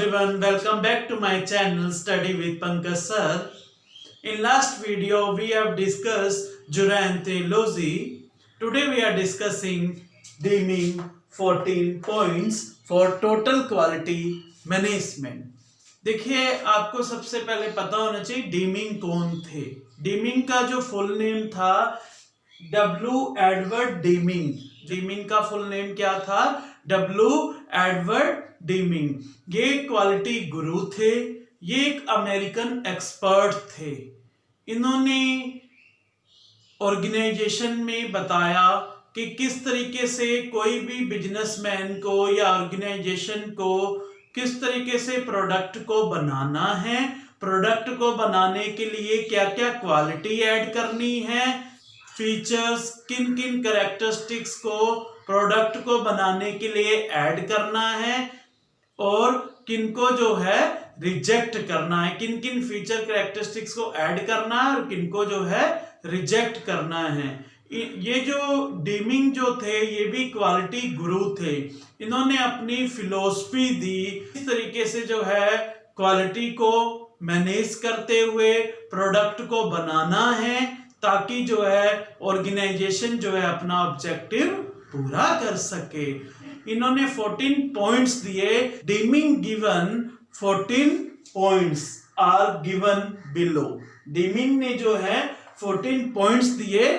everyone, welcome back to my channel Study with Pankaj Sir. In last video we have discussed Jura and theology. Today we are discussing deeming 14 points for total quality management. देखिए आपको सबसे पहले पता होना चाहिए dimming कौन थे। Dimming का जो फुल नेम था डब्ल्यू एडवर्ड डीमिंग। डीमिंग का फुल नेम क्या था? W Edward dimming. ये क्वालिटी गुरु थे, ये एक अमेरिकन एक्सपर्ट थे। इन्होंने ऑर्गेनाइजेशन में बताया कि किस तरीके से कोई भी बिजनेसमैन को या ऑर्गेनाइजेशन को किस तरीके से प्रोडक्ट को बनाना है, प्रोडक्ट को बनाने के लिए क्या क्या क्वालिटी ऐड करनी है, फीचर्स किन किन कैरेक्टरिस्टिक्स को प्रोडक्ट को बनाने के लिए ऐड करना है और किनको जो है रिजेक्ट करना है, किन किन फीचर कैरेक्टरिस्टिक्स को ऐड करना है और किनको जो है रिजेक्ट करना है। ये जो डीमिंग जो थे ये भी क्वालिटी गुरु थे। इन्होंने अपनी फिलॉसफी दी इस तरीके से जो है क्वालिटी को मैनेज करते हुए प्रोडक्ट को बनाना है ताकि जो है ऑर्गेनाइजेशन जो है अपना ऑब्जेक्टिव पूरा कर सके। इन्होंने 14 पॉइंट्स दिए। Deming given 14 points are given below. Deming ने जो है 14 पॉइंट्स दिए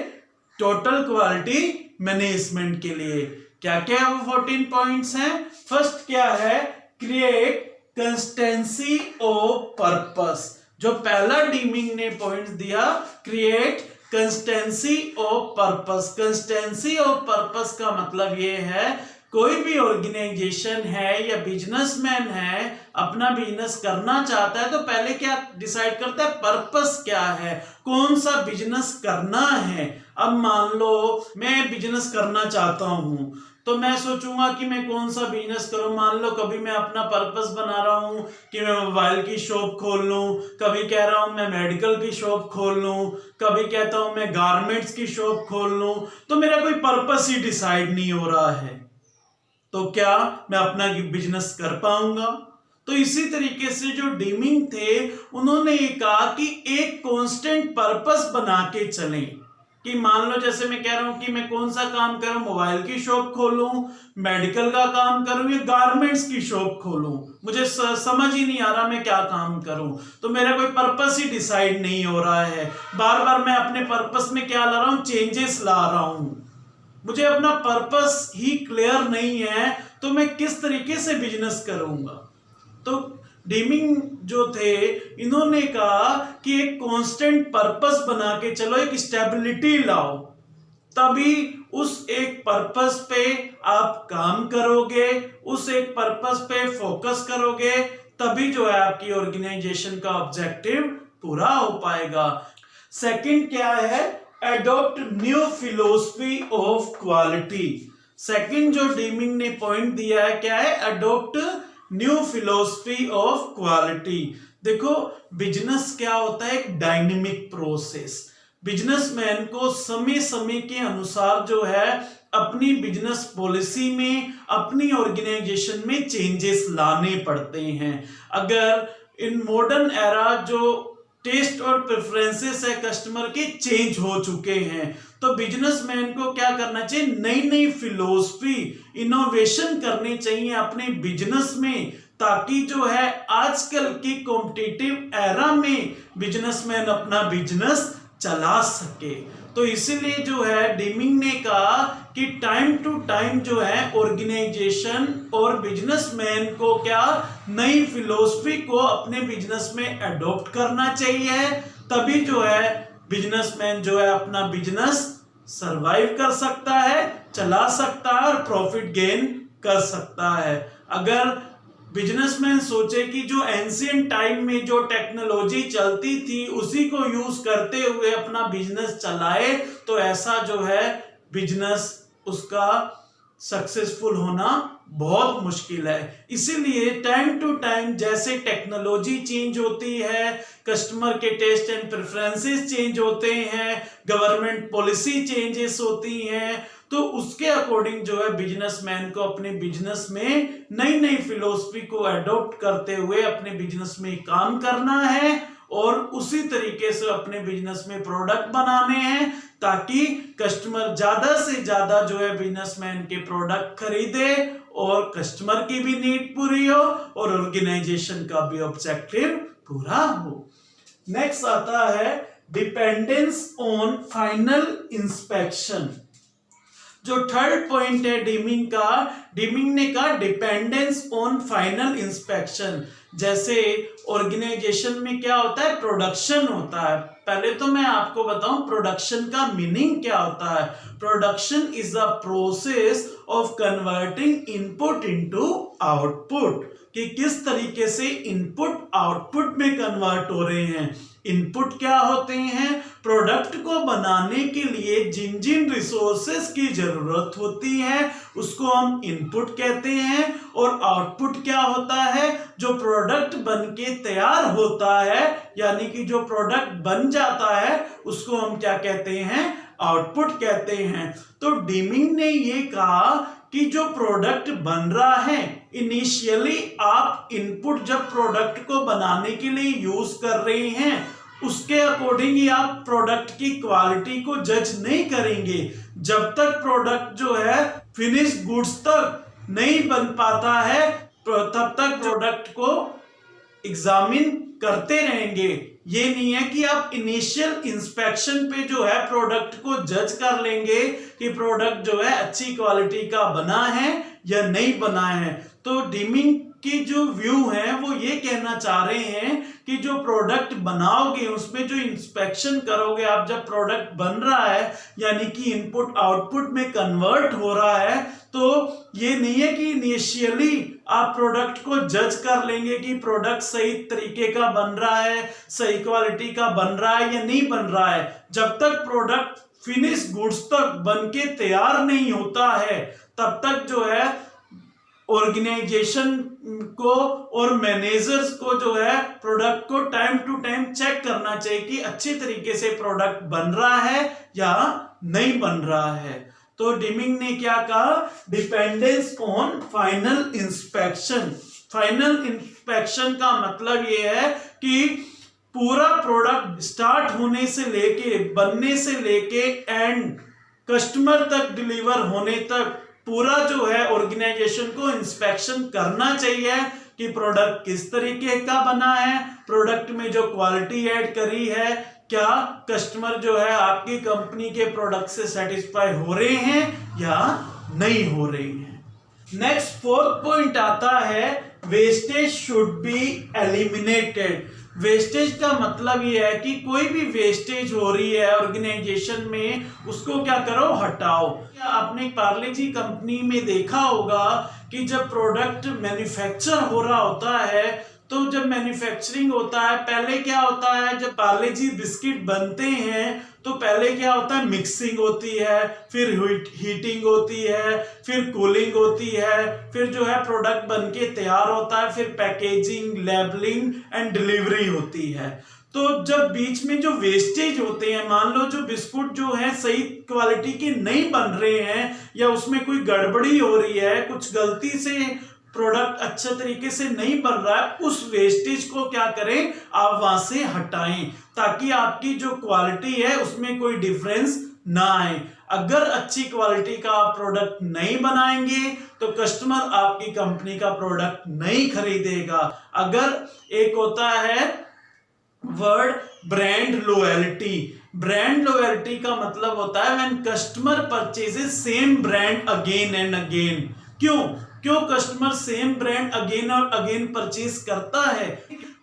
टोटल क्वालिटी मैनेजमेंट के लिए। क्या क्या वो 14 पॉइंट्स हैं? फर्स्ट क्या है? Create consistency of purpose. जो पहला डीमिंग ने पॉइंट दिया create consistency of purpose. Consistency of purpose का मतलब ये है कोई भी ऑर्गेनाइजेशन है या बिजनेसमैन है अपना बिजनेस करना चाहता है तो पहले क्या डिसाइड करता है? पर्पस क्या है, कौन सा बिजनेस करना है। अब मान लो मैं बिजनेस करना चाहता हूं तो मैं सोचूंगा कि मैं कौन सा बिजनेस करूं। मान लो कभी मैं अपना पर्पस बना रहा हूं कि मैं मोबाइल की शॉप खोल लूं, कभी कह रहा हूं मैं मेडिकल की शॉप खोल लूं, कभी कहता हूं मैं गारमेंट्स की शॉप खोल लूं। तो मेरा कोई पर्पस ही डिसाइड नहीं हो रहा है तो क्या मैं अपना बिजनेस कर पाऊंगा? तो इसी तरीके से जो डीमिंग थे उन्होंने ये कहा कि एक कांस्टेंट पर्पस बना के चलें कि मान लो जैसे मैं कह रहा हूं कि मैं कौन सा काम करूं, मोबाइल की शॉप खोलूं, मेडिकल का काम करूं या गारमेंट्स की शॉप खोलूं, मुझे समझ ही नहीं आ रहा मैं क्या काम करूं। तो मेरा कोई पर्पस ही डिसाइड नहीं हो रहा है। बार बार मैं अपने पर्पस में क्या ला रहा हूं? चेंजेस ला रहा हूं। मुझे अपना पर्पस ही क्लियर नहीं है तो मैं किस तरीके से बिजनेस करूंगा। तो डीमिंग जो थे इन्होंने कहा कि एक कांस्टेंट पर्पस बना के चलो, एक स्टेबिलिटी लाओ, तभी उस एक पर्पस पे आप काम करोगे, उस एक पर्पस पे फोकस करोगे, तभी जो है आपकी ऑर्गेनाइजेशन का ऑब्जेक्टिव पूरा हो पाएगा। सेकंड क्या है? Adopt new philosophy of quality. Second जो डीमिंग ने पॉइंट दिया है क्या है? Adopt new philosophy of quality. देखो बिजनेस क्या होता है? एक डायनेमिक प्रोसेस। बिजनेसमैन को समय समय के अनुसार जो है अपनी बिजनेस पॉलिसी में, अपनी ऑर्गेनाइजेशन में चेंजेस लाने पड़ते हैं। अगर इन मॉडर्न एरा जो टेस्ट और प्रेफरेंसेस है कस्टमर के चेंज हो चुके हैं तो बिजनेसमैन को क्या करना चाहिए? नई नई फिलोसफी, इनोवेशन करनी चाहिए अपने बिजनेस में ताकि जो है आजकल की कॉम्पिटिटिव एरा में बिजनेसमैन अपना बिजनेस चला सके। तो इसीलिए जो है डीमिंग ने कहा कि टाइम टू टाइम जो है ऑर्गेनाइजेशन और बिजनेसमैन को क्या नई फिलॉसफी को अपने बिजनेस में अडॉप्ट करना चाहिए, तभी जो है बिजनेसमैन जो है अपना बिजनेस सरवाइव कर सकता है, चला सकता है और प्रॉफिट गेन कर सकता है। अगर बिजनेसमैन सोचे कि जो एंशिएंट टाइम में जो टेक्नोलॉजी चलती थी उसी को यूज करते हुए अपना बिजनेस चलाए तो ऐसा जो है बिजनेस उसका सक्सेसफुल होना बहुत मुश्किल है। इसीलिए टाइम टू टाइम जैसे टेक्नोलॉजी चेंज होती है, कस्टमर के टेस्ट एंड प्रेफरेंसेस चेंज होते हैं, गवर्नमेंट पॉलिसी चेंजेस होती हैं, तो उसके अकॉर्डिंग जो है बिजनेसमैन को अपने बिजनेस में नई नई फिलॉसफी को अडॉप्ट करते हुए अपने बिजनेस में काम करना है और उसी तरीके से अपने बिजनेस में प्रोडक्ट बनाने हैं ताकि कस्टमर ज्यादा से ज्यादा जो है बिजनेसमैन के प्रोडक्ट खरीदे और कस्टमर की भी नीड पूरी हो और ऑर्गेनाइजेशन का भी ऑब्जेक्टिव पूरा हो। नेक्स्ट आता है डिपेंडेंस ऑन फाइनल इंस्पेक्शन। जो थर्ड पॉइंट है डीमिंग ने कहा डिपेंडेंस ऑन फाइनल इंस्पेक्शन। जैसे ऑर्गेनाइजेशन में क्या होता है, प्रोडक्शन होता है। पहले तो मैं आपको बताऊं प्रोडक्शन का मीनिंग क्या होता है। Production is a process of converting input into output, कि किस तरीके से इनपुट आउटपुट में कन्वर्ट हो रहे हैं। इनपुट क्या होते हैं, प्रोडक्ट को बनाने के लिए जिन जिन रिसोर्सेस की जरूरत होती है उसको हम इनपुट कहते हैं। और आउटपुट क्या होता है, जो प्रोडक्ट बन के तैयार होता है यानी कि जो प्रोडक्ट बन जाता है उसको हम क्या कहते हैं, आउटपुट कहते हैं। तो डीमिंग ने ये कहा कि जो प्रोडक्ट बन रहा है इनिशियली आप इनपुट जब प्रोडक्ट को बनाने के लिए यूज कर रहे हैं उसके अकॉर्डिंग ही आप प्रोडक्ट की क्वालिटी को जज नहीं करेंगे। जब तक प्रोडक्ट जो है फिनिश गुड्स तक नहीं बन पाता है तब तक प्रोडक्ट को एग्जामिन करते रहेंगे। ये नहीं है कि आप इनिशियल इंस्पेक्शन पे जो है प्रोडक्ट को जज कर लेंगे कि प्रोडक्ट जो है अच्छी क्वालिटी का बना है या नहीं बना है। तो डीमिंग की जो व्यू है वो ये कहना चाह रहे हैं कि जो प्रोडक्ट बनाओगे उसमें जो इंस्पेक्शन करोगे आप, जब प्रोडक्ट बन रहा है यानी कि इनपुट आउटपुट में कन्वर्ट हो रहा है, तो ये नहीं है कि इनिशियली आप प्रोडक्ट को जज कर लेंगे कि प्रोडक्ट सही तरीके का बन रहा है, सही क्वालिटी का बन रहा है या नहीं बन रहा है। जब तक प्रोडक्ट फिनिश गुड्स तक बन के तैयार नहीं होता है तब तक जो है ऑर्गेनाइजेशन को और मैनेजर्स को जो है प्रोडक्ट को टाइम टू टाइम चेक करना चाहिए कि अच्छी तरीके से प्रोडक्ट बन रहा है या नहीं बन रहा है। तो डीमिंग ने क्या कहा, dependence on final inspection. Final inspection का मतलब ये है कि पूरा प्रोडक्ट स्टार्ट होने से लेके बनने से लेके एंड कस्टमर तक डिलीवर होने तक पूरा जो है ऑर्गेनाइजेशन को इंस्पेक्शन करना चाहिए कि प्रोडक्ट किस तरीके का बना है, प्रोडक्ट में जो क्वालिटी ऐड करी है, क्या कस्टमर जो है आपकी कंपनी के प्रोडक्ट से सेटिस्फाई हो रहे हैं या नहीं हो रहे हैं। नेक्स्ट फोर्थ पॉइंट आता है wastage should be eliminated. Wastage का मतलब ये है कि कोई भी वेस्टेज हो रही है ऑर्गेनाइजेशन में उसको क्या करो, हटाओ। आपने पार्ले जी कंपनी में देखा होगा कि जब प्रोडक्ट मैन्युफैक्चर हो रहा होता है तो जब मैन्युफैक्चरिंग होता है पहले क्या होता है, जब पार्ले जी बिस्किट बनते हैं तो पहले क्या होता है, मिक्सिंग होती है, फिर हीटिंग होती है, फिर कूलिंग होती है, फिर जो है प्रोडक्ट बनके तैयार होता है, फिर पैकेजिंग, लेबलिंग एंड डिलीवरी होती है। तो जब बीच में जो वेस्टेज होते हैं, मान लो जो बिस्कुट जो है सही क्वालिटी के नहीं बन रहे हैं या उसमें कोई गड़बड़ी हो रही है, कुछ गलती से प्रोडक्ट अच्छे तरीके से नहीं बन रहा है, उस वेस्टेज को क्या करें, आप वहां से हटाएं ताकि आपकी जो क्वालिटी है उसमें कोई डिफरेंस ना आए। अगर अच्छी क्वालिटी का आप प्रोडक्ट नहीं बनाएंगे तो कस्टमर आपकी कंपनी का प्रोडक्ट नहीं खरीदेगा। अगर एक होता है word brand loyalty. Brand loyalty का मतलब होता है when customer purchases same brand again and again. क्यों कस्टमर सेम ब्रांड अगेन और अगेन परचेज करता है,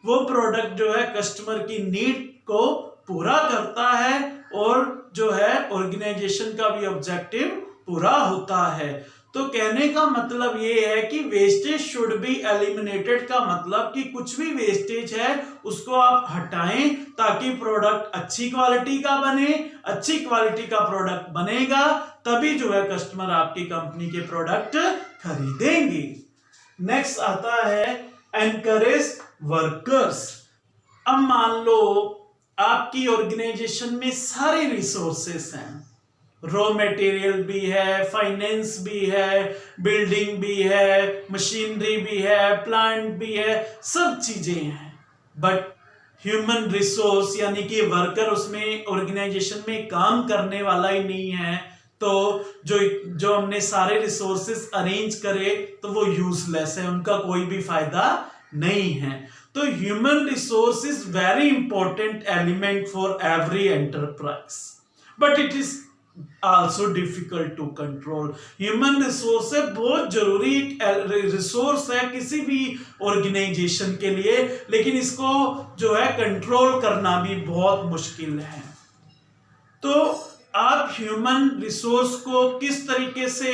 वो प्रोडक्ट जो है कस्टमर की नीड को पूरा करता है और जो है ऑर्गेनाइजेशन का भी ऑब्जेक्टिव पूरा होता है। तो कहने का मतलब ये है कि वेस्टेज शुड बी एलिमिनेटेड का मतलब कि कुछ भी वेस्टेज है उसको आप हटाएं ताकि प्रोडक्ट अच्छी क्वालिटी का बने। अच्छी क्वालिटी का प्रोडक्ट बनेगा तभी जो है कस्टमर आपकी कंपनी के प्रोडक्ट खरीदेंगे। नेक्स्ट आता है एनकरेज वर्कर्स। अब मान लो आपकी ऑर्गेनाइजेशन में सारे रिसोर्सेस हैं, रॉ मटेरियल भी है, फाइनेंस भी है, बिल्डिंग भी है, मशीनरी भी है, प्लांट भी है, सब चीजें हैं। बट ह्यूमन रिसोर्स यानी कि वर्कर उसमें ऑर्गेनाइजेशन में काम करने वाला ही नहीं है, तो जो हमने सारे रिसोर्सेस अरेंज करे तो वो यूजलेस है, उनका कोई भी फायदा नहीं है। तो human resource is very important element for every enterprise, but it is also difficult to control. Human resource है बहुत जरूरी रिसोर्स है किसी भी ऑर्गेनाइजेशन के लिए, लेकिन इसको जो है कंट्रोल करना भी बहुत मुश्किल है। तो आप ह्यूमन रिसोर्स को किस तरीके से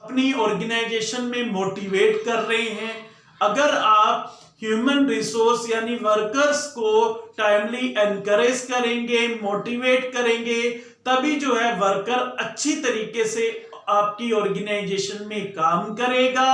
अपनी ऑर्गेनाइजेशन में मोटिवेट कर रहे हैं? अगर आप ह्यूमन रिसोर्स यानी वर्कर्स को टाइमली एनकरेज करेंगे, मोटिवेट करेंगे, तभी जो है वर्कर अच्छी तरीके से आपकी ऑर्गेनाइजेशन में काम करेगा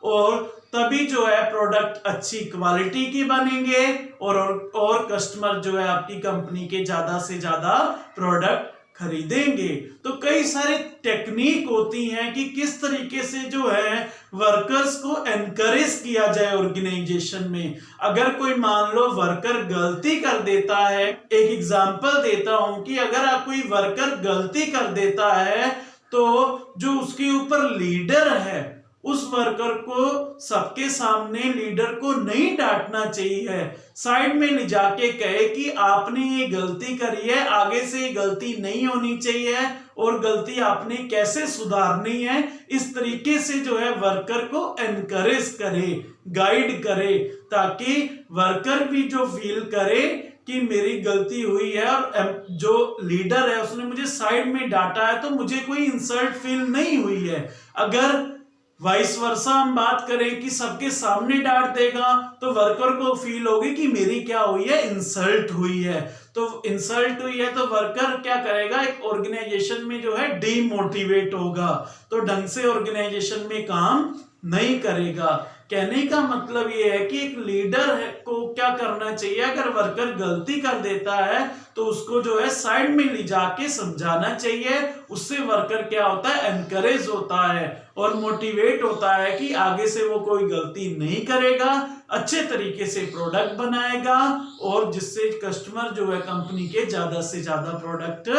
और तभी जो है प्रोडक्ट अच्छी क्वालिटी की बनेंगे और कस्टमर जो है आपकी कंपनी के ज्यादा से ज्यादा प्रोडक्ट खरीदेंगे। तो कई सारे टेक्निक होती हैं कि किस तरीके से जो है वर्कर्स को एनकरेज किया जाए ऑर्गेनाइजेशन में। अगर कोई मान लो वर्कर गलती कर देता है, एक एग्जांपल देता हूं कि अगर कोई वर्कर गलती कर देता है तो जो उसके ऊपर लीडर है उस वर्कर को सबके सामने लीडर को नहीं डांटना चाहिए, साइड में ले जाके कहे कि आपने ये गलती करी है, आगे से ये गलती नहीं होनी चाहिए और गलती आपने कैसे सुधारनी है। इस तरीके से जो है वर्कर को एनकरेज करे, गाइड करे, ताकि वर्कर भी जो फील करे कि मेरी गलती हुई है और जो लीडर है उसने मुझे साइड में डांटा है तो मुझे कोई इंसल्ट फील नहीं हुई है। अगर वाइस वर्सा हम बात करें कि सबके सामने डांट देगा तो वर्कर को फील होगी कि मेरी क्या हुई है, इंसल्ट हुई है। तो इंसल्ट हुई है तो वर्कर क्या करेगा, एक ऑर्गेनाइजेशन में जो है डीमोटिवेट होगा, तो ढंग से ऑर्गेनाइजेशन में काम नहीं करेगा। कहने का मतलब ये है कि एक लीडर को क्या करना चाहिए, अगर वर्कर गलती कर देता है तो उसको जो है साइड में ले जाके समझाना चाहिए। उससे वर्कर क्या होता है, एनकरेज होता है और मोटिवेट होता है कि आगे से वो कोई गलती नहीं करेगा, अच्छे तरीके से प्रोडक्ट बनाएगा और जिससे कस्टमर जो है कंपनी के ज्यादा से ज्यादा प्रोडक्ट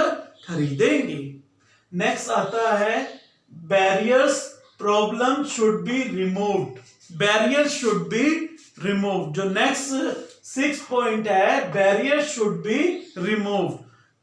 खरीदेंगे। नेक्स्ट आता है barriers problem should be removed. Barrier should be removed. जो नेक्स्ट 6 पॉइंट है, बैरियर शुड बी रिमूव्ड,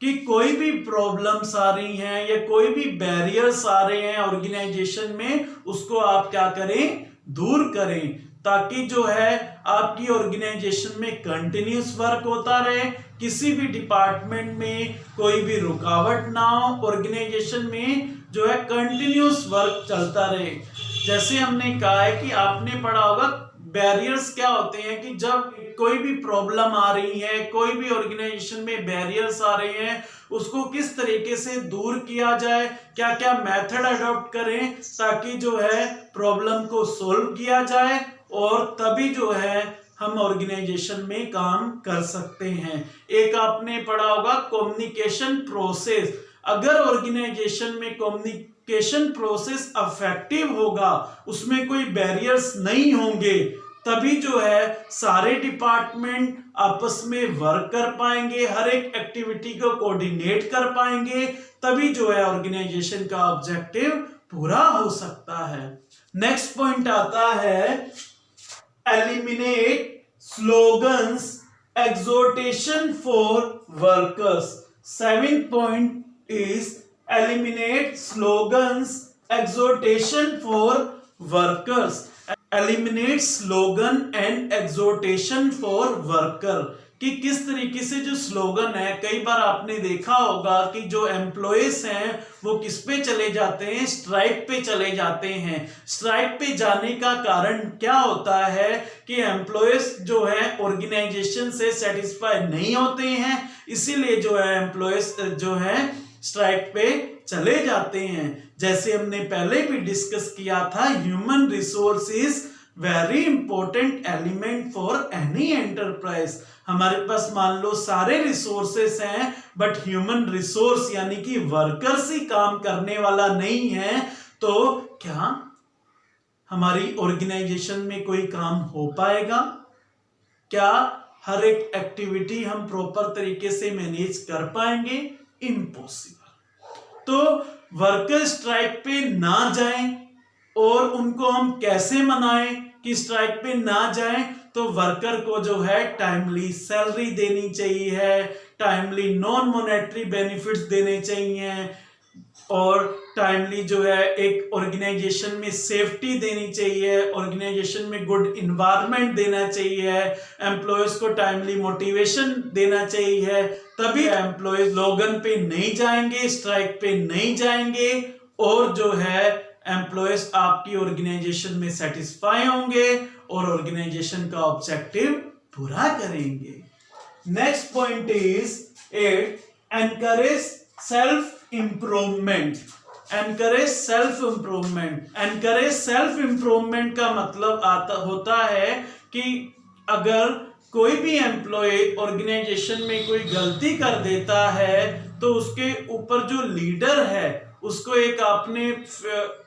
कि कोई भी प्रॉब्लम्स आ रही हैं या कोई भी बैरियर्स आ रहे हैं ऑर्गेनाइजेशन में, उसको आप क्या करें, दूर करें, ताकि जो है आपकी ऑर्गेनाइजेशन में कंटिन्यूस वर्क होता रहे, किसी भी डिपार्टमेंट में कोई भी रुकावट ना हो, ऑर्गेनाइजेशन में जो है कंटिन्यूस वर्क चलता रहे। जैसे हमने कहा है कि आपने पढ़ा होगा बैरियर्स क्या होते हैं, कि जब कोई भी प्रॉब्लम आ रही है, कोई भी ऑर्गेनाइजेशन में बैरियर्स आ रहे हैं, उसको किस तरीके से दूर किया जाए, क्या क्या मेथड अडॉप्ट करें ताकि जो है प्रॉब्लम को सोल्व किया जाए और तभी जो है हम ऑर्गेनाइजेशन में काम कर सकते हैं। एक आपने पढ़ा होगा कम्युनिकेशन प्रोसेस। अगर ऑर्गेनाइजेशन में कम्युनिकेशन प्रोसेस इफेक्टिव होगा, उसमें कोई बैरियर्स नहीं होंगे, तभी जो है सारे डिपार्टमेंट आपस में वर्क कर पाएंगे, हर एक एक्टिविटी को कोऑर्डिनेट कर पाएंगे, तभी जो है ऑर्गेनाइजेशन का ऑब्जेक्टिव पूरा हो सकता है। नेक्स्ट पॉइंट आता है eliminate slogans exhortation for workers. 7th point is eliminate slogans exhortation for workers. Eliminate slogan and exhortation for worker, कि किस तरीके से जो स्लोगन है, कई बार आपने देखा होगा कि जो एम्प्लॉयज हैं वो किस पे चले जाते हैं, स्ट्राइक पे चले जाते हैं। स्ट्राइक पे जाने का कारण क्या होता है कि एम्प्लॉयज जो है ऑर्गेनाइजेशन से सेटिस्फाई नहीं होते हैं, इसीलिए जो है एम्प्लॉयज जो है स्ट्राइक पे चले जाते हैं। जैसे हमने पहले भी डिस्कस किया था, human resource is very important element for any enterprise. हमारे पास मान लो सारे रिसोर्सेस हैं बट ह्यूमन रिसोर्स यानी कि वर्कर्स ही काम करने वाला नहीं है, तो क्या हमारी ऑर्गेनाइजेशन में कोई काम हो पाएगा? क्या हर एक एक्टिविटी हम प्रॉपर तरीके से मैनेज कर पाएंगे? इम्पॉसिबल। तो वर्कर स्ट्राइक पे ना जाएं और उनको हम कैसे मनाएं कि स्ट्राइक पे ना जाएं? तो वर्कर को जो है टाइमली सैलरी देनी चाहिए, टाइमली नॉन मॉनेटरी बेनिफिट्स देने चाहिए और टाइमली जो है एक ऑर्गेनाइजेशन में सेफ्टी देनी चाहिए, ऑर्गेनाइजेशन में गुड इन्वायरमेंट देना चाहिए, एम्प्लॉयज को टाइमली मोटिवेशन देना चाहिए, तभी एम्प्लॉयज लोगन पे नहीं जाएंगे, स्ट्राइक पे नहीं जाएंगे और जो है एम्प्लॉयज आपकी ऑर्गेनाइजेशन में सेटिस्फाई होंगे और ऑर्गेनाइजेशन का ऑब्जेक्टिव पूरा करेंगे। Next point is 8, encourage self improvement. Encourage self improvement. Encourage self improvement का मतलब होता है कि अगर कोई भी एम्प्लॉय ऑर्गेनाइजेशन में कोई गलती कर देता है तो उसके ऊपर जो लीडर है उसको, एक आपने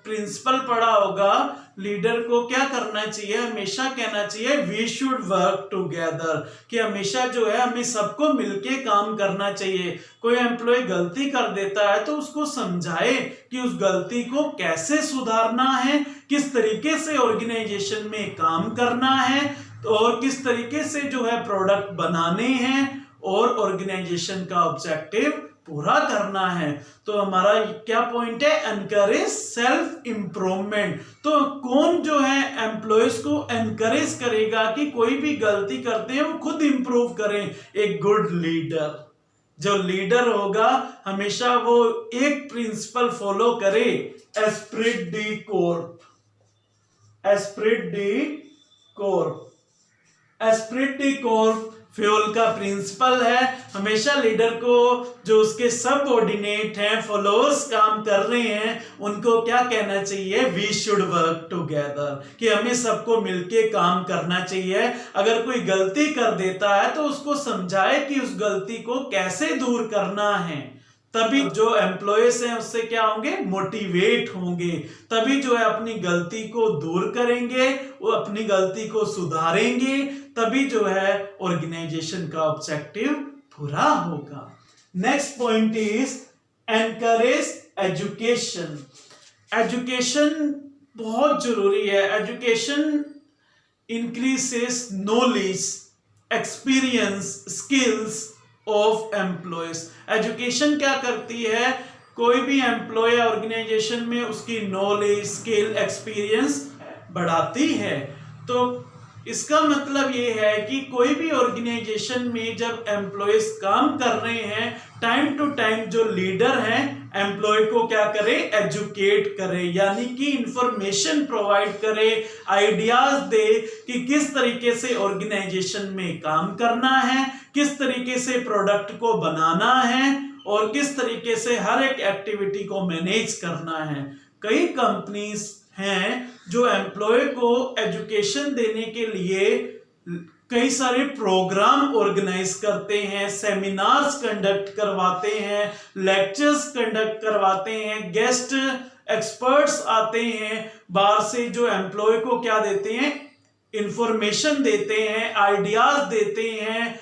प्रिंसिपल पढ़ा होगा, लीडर को क्या करना चाहिए? हमेशा कहना चाहिए वी शुड वर्क टुगेदर, कि हमेशा जो है हमें सबको मिलके काम करना चाहिए। कोई एम्प्लॉय गलती कर देता है तो उसको समझाए कि उस गलती को कैसे सुधारना है, किस तरीके से ऑर्गेनाइजेशन में काम करना है और किस तरीके से जो है प्रोडक्ट बनाने हैं और ऑर्गेनाइजेशन का ऑब्जेक्टिव पूरा करना है। तो हमारा क्या पॉइंट है? Encourage self improvement. तो कौन जो है एम्प्लॉयज को एनकरेज करेगा कि कोई भी गलती करते हैं वो खुद इंप्रूव करें? एक गुड लीडर। जो लीडर होगा हमेशा वो एक प्रिंसिपल फॉलो करे, Esprit D core. Esprit D core. Esprit D core fuel का प्रिंसिपल है। हमेशा लीडर को जो उसके सबऑर्डिनेट हैं, फॉलोअर्स काम कर रहे हैं, उनको क्या कहना चाहिए? वी शुड वर्क टुगेदर, कि हमें सबको मिलके काम करना चाहिए। अगर कोई गलती कर देता है तो उसको समझाए कि उस गलती को कैसे दूर करना है, तभी जो एम्प्लॉयज हैं उससे क्या होंगे? मोटिवेट होंगे, तभी जो है अपनी गलती को दूर करेंगे, वो अपनी गलती को सुधारेंगे, तभी जो है ऑर्गेनाइजेशन का ऑब्जेक्टिव पूरा होगा। Next point is encourage education. Education बहुत जरूरी है। Education increases knowledge, experience, skills of employees. Education क्या करती है? कोई भी एम्प्लॉय ऑर्गेनाइजेशन में उसकी नॉलेज, स्किल, एक्सपीरियंस बढ़ाती है। तो इसका मतलब ये है कि कोई भी ऑर्गेनाइजेशन में जब एम्प्लॉयज काम कर रहे हैं, टाइम टू टाइम जो लीडर हैं एम्प्लॉय को क्या करे? एजुकेट करे, यानी कि इंफॉर्मेशन प्रोवाइड करे, आइडियाज दे कि किस तरीके से ऑर्गेनाइजेशन में काम करना है, किस तरीके से प्रोडक्ट को बनाना है और किस तरीके से हर एक एक्टिविटी को मैनेज करना है। कई कंपनीज हैं जो एम्प्लॉय को एजुकेशन देने के लिए कई सारे प्रोग्राम ऑर्गेनाइज करते हैं, सेमिनार्स कंडक्ट करवाते हैं, लेक्चर्स कंडक्ट करवाते हैं, गेस्ट एक्सपर्ट्स आते हैं बाहर से जो एम्प्लॉय को क्या देते हैं? इंफॉर्मेशन देते हैं, आइडियाज देते हैं,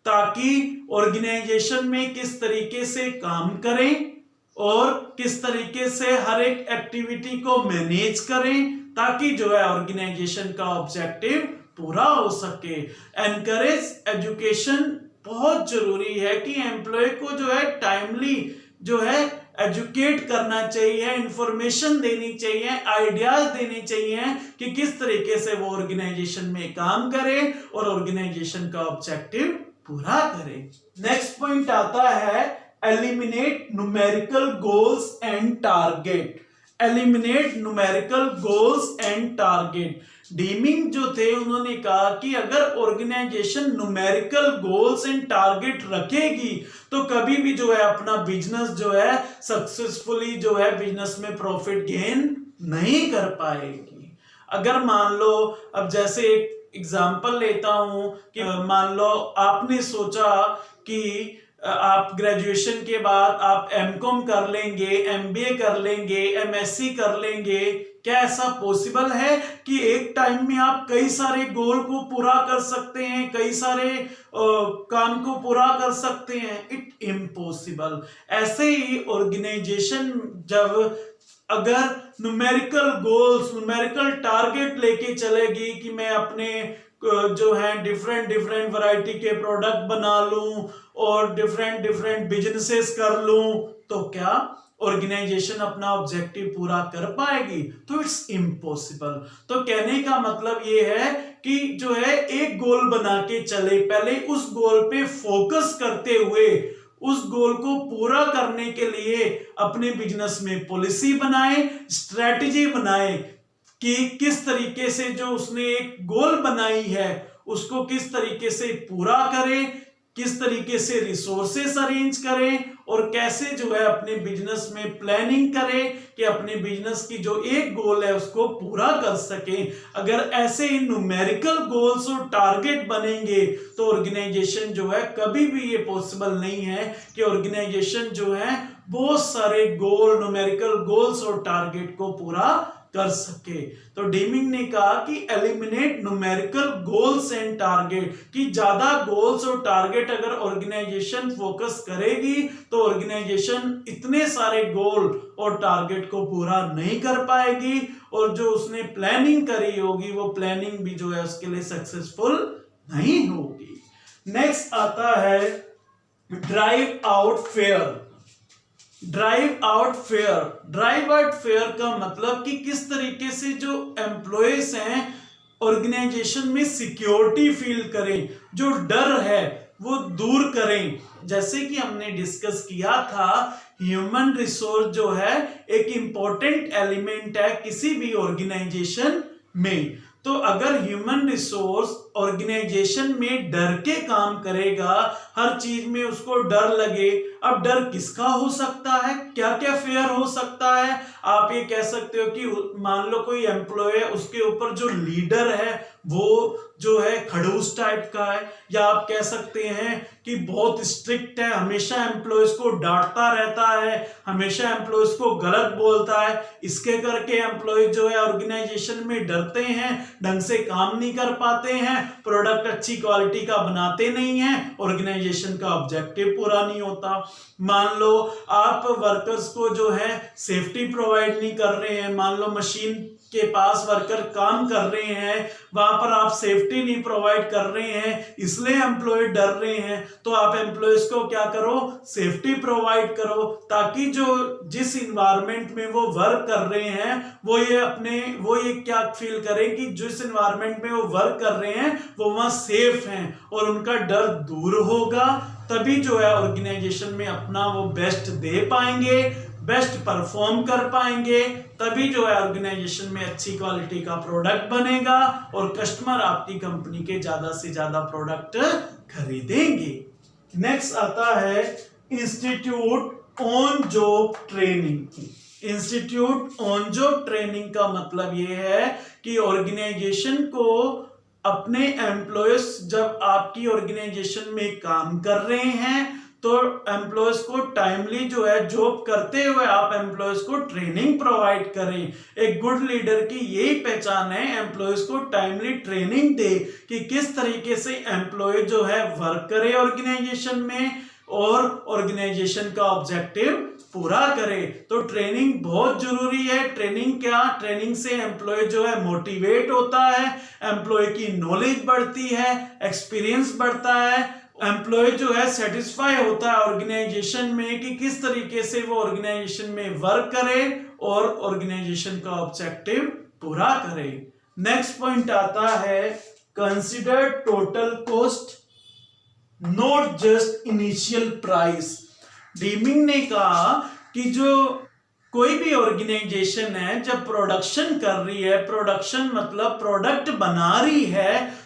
ताकि ऑर्गेनाइजेशन में किस तरीके से काम करें और किस तरीके से हर एक एक्टिविटी को मैनेज करें, ताकि जो है ऑर्गेनाइजेशन का ऑब्जेक्टिव पूरा हो सके। एनकरेज एजुकेशन बहुत जरूरी है कि एम्प्लॉय को जो है टाइमली जो है एजुकेट करना चाहिए, इंफॉर्मेशन देनी चाहिए, आइडियाज देने चाहिए कि किस तरीके से वो ऑर्गेनाइजेशन में काम करे और ऑर्गेनाइजेशन का ऑब्जेक्टिव पूरा करे। नेक्स्ट पॉइंट आता है eliminate numerical goals and target. Eliminate numerical goals and target. Deming जो थे उन्होंने कहा कि अगर organisation numerical goals and target रखेगी तो कभी भी जो है अपना बिजनेस जो है सक्सेसफुली जो है बिजनेस में प्रॉफिट गेन नहीं कर पाएगी। अगर मान लो, अब जैसे एक एग्जाम्पल लेता हूं कि मान लो आपने सोचा कि आप ग्रेजुएशन के बाद आप एमकॉम कर लेंगे, एमबीए कर लेंगे, एमएससी कर लेंगे। क्या ऐसा पॉसिबल है कि एक टाइम में आप कई सारे गोल को पूरा कर सकते हैं, कई सारे काम को पूरा कर सकते हैं? It impossible. ऐसे ही ऑर्गेनाइजेशन जब अगर न्यूमेरिकल गोल्स, न्यूमेरिकल टारगेट लेके चलेगी कि मैं अपने जो है डिफरेंट डिफरेंट वैरायटी के प्रोडक्ट बना लूं और डिफरेंट डिफरेंट बिजनेसेस कर लूं, तो क्या ऑर्गेनाइजेशन अपना ऑब्जेक्टिव पूरा कर पाएगी? तो इट्स इम्पॉसिबल। तो कहने का मतलब ये है कि जो है एक गोल बना के चले, पहले उस गोल पे फोकस करते हुए उस गोल को पूरा करने के लिए अपने बिजनेस में पॉलिसी बनाए, स्ट्रेटजी बनाए कि किस तरीके से जो उसने एक गोल बनाई है उसको किस तरीके से पूरा करे, किस तरीके से रिसोर्सेस अरेंज करें और कैसे जो है अपने बिजनेस में प्लानिंग करें कि अपने बिजनेस की जो एक गोल है उसको पूरा कर सकें। अगर ऐसे ही न्यूमेरिकल गोल्स और टारगेट बनेंगे तो ऑर्गेनाइजेशन जो है, कभी भी ये पॉसिबल नहीं है कि ऑर्गेनाइजेशन जो है बहुत सारे गोल, न्यूमेरिकल गोल्स और टारगेट को पूरा कर सके। तो डीमिंग ने कहा कि eliminate numerical goals and target, कि ज्यादा गोल्स और टारगेट अगर ऑर्गेनाइजेशन फोकस करेगी तो ऑर्गेनाइजेशन इतने सारे गोल और टारगेट को पूरा नहीं कर पाएगी और जो उसने प्लानिंग करी होगी वो प्लानिंग भी जो है उसके लिए सक्सेसफुल नहीं होगी। नेक्स्ट आता है drive out fair. Drive out fair, drive out fair का मतलब कि किस तरीके से जो एम्प्लॉयज हैं ऑर्गेनाइजेशन में सिक्योरिटी फील करें, जो डर है वो दूर करें। जैसे कि हमने डिस्कस किया था, ह्यूमन रिसोर्स जो है एक इंपॉर्टेंट एलिमेंट है किसी भी ऑर्गेनाइजेशन में। तो अगर ह्यूमन रिसोर्स ऑर्गेनाइजेशन में डर के काम करेगा, हर चीज में उसको डर लगे, अब डर किसका हो सकता है, क्या क्या फेयर हो सकता है? आप ये कह सकते हो कि मान लो कोई एम्प्लॉय है, उसके ऊपर जो लीडर है वो जो है खड़ूस टाइप का है, या आप कह सकते हैं कि बहुत स्ट्रिक्ट है, हमेशा एम्प्लॉयज को डांटता रहता है, हमेशा एम्प्लॉयज को गलत बोलता है। इसके करके एम्प्लॉय जो है ऑर्गेनाइजेशन में डरते हैं, ढंग से काम नहीं कर पाते हैं, प्रोडक्ट अच्छी क्वालिटी का बनाते नहीं हैं, ऑर्गेनाइजेशन का ऑब्जेक्टिव पूरा नहीं होता। मान लो आप वर्कर्स को जो है सेफ्टी प्रोवाइड नहीं कर रहे हैं, मान लो मशीन के पास वर्कर काम कर रहे हैं, वहां पर आप सेफ्टी नहीं प्रोवाइड कर रहे हैं, इसलिए एम्प्लॉय डर रहे हैं, तो आप एम्प्लॉयज को क्या करो, सेफ्टी प्रोवाइड करो, ताकि जो जिस इन्वायरमेंट में वो वर्क कर रहे हैं वो ये क्या फील करें कि जिस इन्वायरमेंट में वो वर्क कर रहे हैं वो वहां सेफ हैं और उनका डर दूर होगा। तभी जो है ऑर्गेनाइजेशन में अपना वो बेस्ट दे पाएंगे, बेस्ट परफॉर्म कर पाएंगे, तभी जो है ऑर्गेनाइजेशन में अच्छी क्वालिटी का प्रोडक्ट बनेगा और कस्टमर आपकी कंपनी के ज्यादा से ज्यादा प्रोडक्ट खरीदेंगे। नेक्स्ट आता है institute on job training. Institute on job training का मतलब ये है कि ऑर्गेनाइजेशन को अपने एम्प्लॉयज जब आपकी ऑर्गेनाइजेशन में काम कर रहे हैं तो एम्प्लॉयज को टाइमली जो है जॉब करते हुए आप एम्प्लॉयज को ट्रेनिंग प्रोवाइड करें। एक गुड लीडर की यही पहचान है, एम्प्लॉयज को टाइमली ट्रेनिंग दे कि किस तरीके से एम्प्लॉय जो है वर्क करे ऑर्गेनाइजेशन में और ऑर्गेनाइजेशन का ऑब्जेक्टिव पूरा करे। तो ट्रेनिंग बहुत जरूरी है। ट्रेनिंग क्या, ट्रेनिंग से एम्प्लॉय जो है मोटिवेट होता है, एम्प्लॉय की नॉलेज बढ़ती है, एक्सपीरियंस बढ़ता है, एम्प्लॉय जो है सेटिस्फाई होता है ऑर्गेनाइजेशन में कि किस तरीके से वो ऑर्गेनाइजेशन में वर्क करे और ऑर्गेनाइजेशन का ऑब्जेक्टिव पूरा करे। नेक्स्ट पॉइंट आता है consider total cost not just initial price. Dimming ने कहा कि जो कोई भी ऑर्गेनाइजेशन है जब प्रोडक्शन कर रही है, प्रोडक्शन मतलब प्रोडक्ट बना रही है,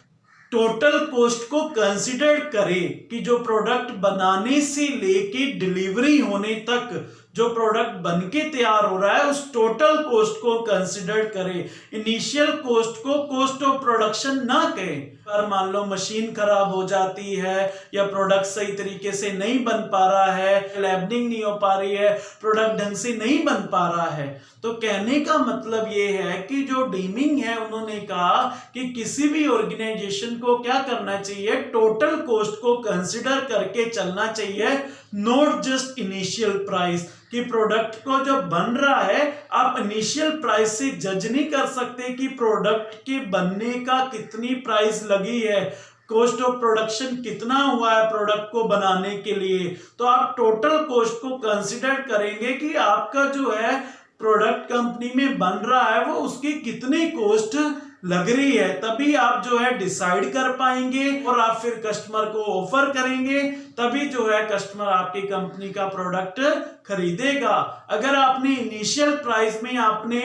टोटल कॉस्ट को कंसीडर करे कि जो प्रोडक्ट बनाने से लेके डिलीवरी होने तक जो प्रोडक्ट बनके तैयार हो रहा है उस टोटल कॉस्ट को कंसिडर करे, इनिशियल कॉस्ट को कॉस्ट ऑफ प्रोडक्शन ना कहे। पर मान लो मशीन खराब हो जाती है या प्रोडक्ट सही तरीके से नहीं बन पा रहा है, लैबनिंग नहीं हो पा रही है, प्रोडक्ट ढंग से नहीं बन पा रहा है, तो कहने का मतलब ये है कि जो डीमिंग है उन्होंने कहा कि किसी भी ऑर्गेनाइजेशन को क्या करना चाहिए, टोटल कॉस्ट को कंसिडर करके चलना चाहिए, नॉट जस्ट इनिशियल प्राइस। कि प्रोडक्ट को जो बन रहा है आप इनिशियल प्राइस से जज नहीं कर सकते कि प्रोडक्ट के बनने का कितनी प्राइस लगी है, कॉस्ट ऑफ प्रोडक्शन कितना हुआ है प्रोडक्ट को बनाने के लिए। तो आप टोटल कॉस्ट को कंसिडर करेंगे कि आपका जो है प्रोडक्ट कंपनी में बन रहा है वो उसकी कितनी कॉस्ट लग रही है, तभी आप जो है डिसाइड कर पाएंगे और आप फिर कस्टमर को ऑफर करेंगे, तभी जो है कस्टमर आपकी कंपनी का प्रोडक्ट खरीदेगा। अगर आपने इनिशियल प्राइस में आपने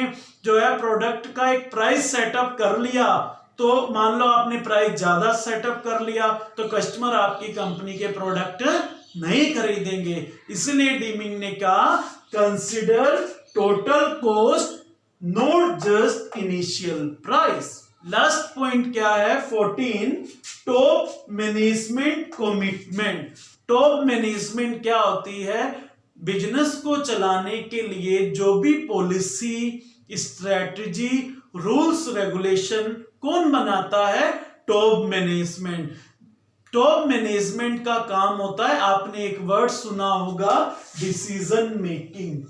जो है प्रोडक्ट का एक प्राइस सेटअप कर लिया, तो मान लो आपने प्राइस ज्यादा सेटअप कर लिया तो कस्टमर आपकी कंपनी के प्रोडक्ट नहीं खरीदेंगे। इसलिए डीमिंग ने कहा consider total cost not just initial price. Last point क्या है 14, top management commitment. Top management क्या होती है, बिजनेस को चलाने के लिए जो भी पॉलिसी, स्ट्रेटजी, रूल्स, रेगुलेशन कौन बनाता है, टॉप मैनेजमेंट। टॉप मैनेजमेंट का काम होता है, आपने एक वर्ड सुना होगा, डिसीजन मेकिंग।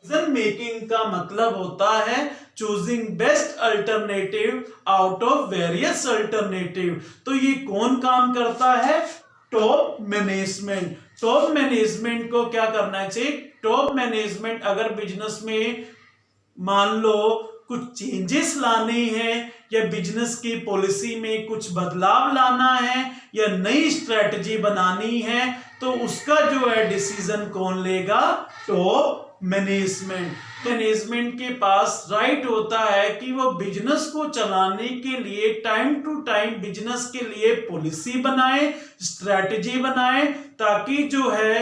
डिसीजन मेकिंग का मतलब होता है choosing best alternative out of various alternative. तो ये कौन काम करता है, टॉप मैनेजमेंट। टॉप मैनेजमेंट को क्या करना चाहिए, टॉप मैनेजमेंट अगर बिजनेस में मान लो कुछ चेंजेस लाने हैं या बिजनेस की पॉलिसी में कुछ बदलाव लाना है या नई स्ट्रेटजी बनानी है, तो उसका जो है डिसीजन कौन लेगा, टॉप मैनेजमेंट। मैनेजमेंट के पास राइट होता है कि वो बिजनेस को चलाने के लिए टाइम टू टाइम बिजनेस के लिए पॉलिसी बनाए, स्ट्रेटजी बनाए, ताकि जो है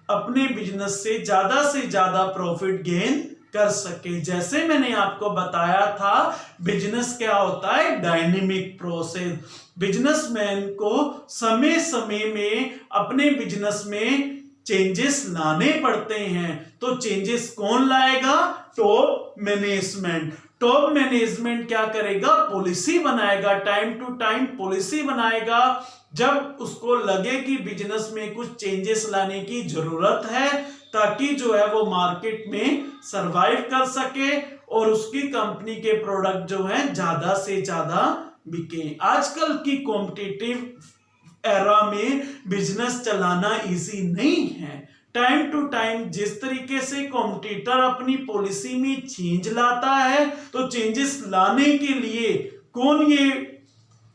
अपने बिजनेस से ज्यादा प्रॉफिट गेन कर सके। जैसे मैंने आपको बताया था बिजनेस क्या होता है, डायनेमिक प्रोसेस। बिजनेसमैन को समय समय में अपने बिजनेस में चेंजेस लाने पड़ते हैं, तो चेंजेस कौन लाएगा, टॉप मैनेजमेंट। टॉप मैनेजमेंट क्या करेगा, पॉलिसी बनाएगा, टाइम टू टाइम पॉलिसी बनाएगा। जब उसको लगे कि बिजनेस में कुछ चेंजेस लाने की जरूरत है ताकि जो है वो मार्केट में सरवाइव कर सके और उसकी कंपनी के प्रोडक्ट जो है ज्यादा से ज्यादा बिके। आजकल की कॉम्पिटिटिव एरा में बिजनेस चलाना इजी नहीं है। टाइम टू टाइम जिस तरीके से कॉम्पिटिटर अपनी पॉलिसी में चेंज लाता है, तो चेंजेस लाने के लिए कौन ये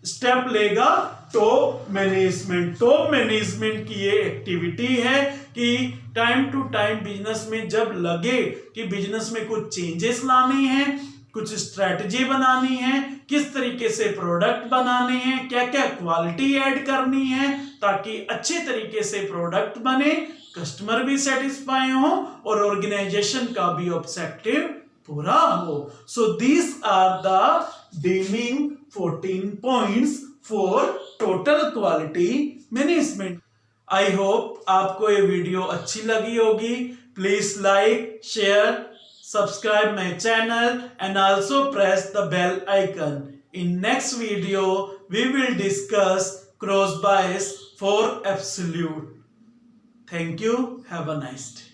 स्टेप लेगा, टॉप मैनेजमेंट। टॉप मैनेजमेंट की ये एक्टिविटी है कि टाइम टू टाइम बिजनेस में जब लगे कि बिजनेस में कुछ चेंजेस लाने हैं, कुछ स्ट्रेटजी बनानी है, किस तरीके से प्रोडक्ट बनाने हैं, क्या क्या क्वालिटी ऐड करनी है ताकि अच्छे तरीके से प्रोडक्ट बने, कस्टमर भी सेटिस्फाई हो और ऑर्गेनाइजेशन का भी ऑब्जेक्टिव पूरा हो। So these are the Deming 14 points for total quality management. I hope आपको ये वीडियो अच्छी लगी होगी। Please like, share, subscribe my channel and also press the bell icon. In next video we will discuss cross bias for absolute. Thank you. Have a nice day.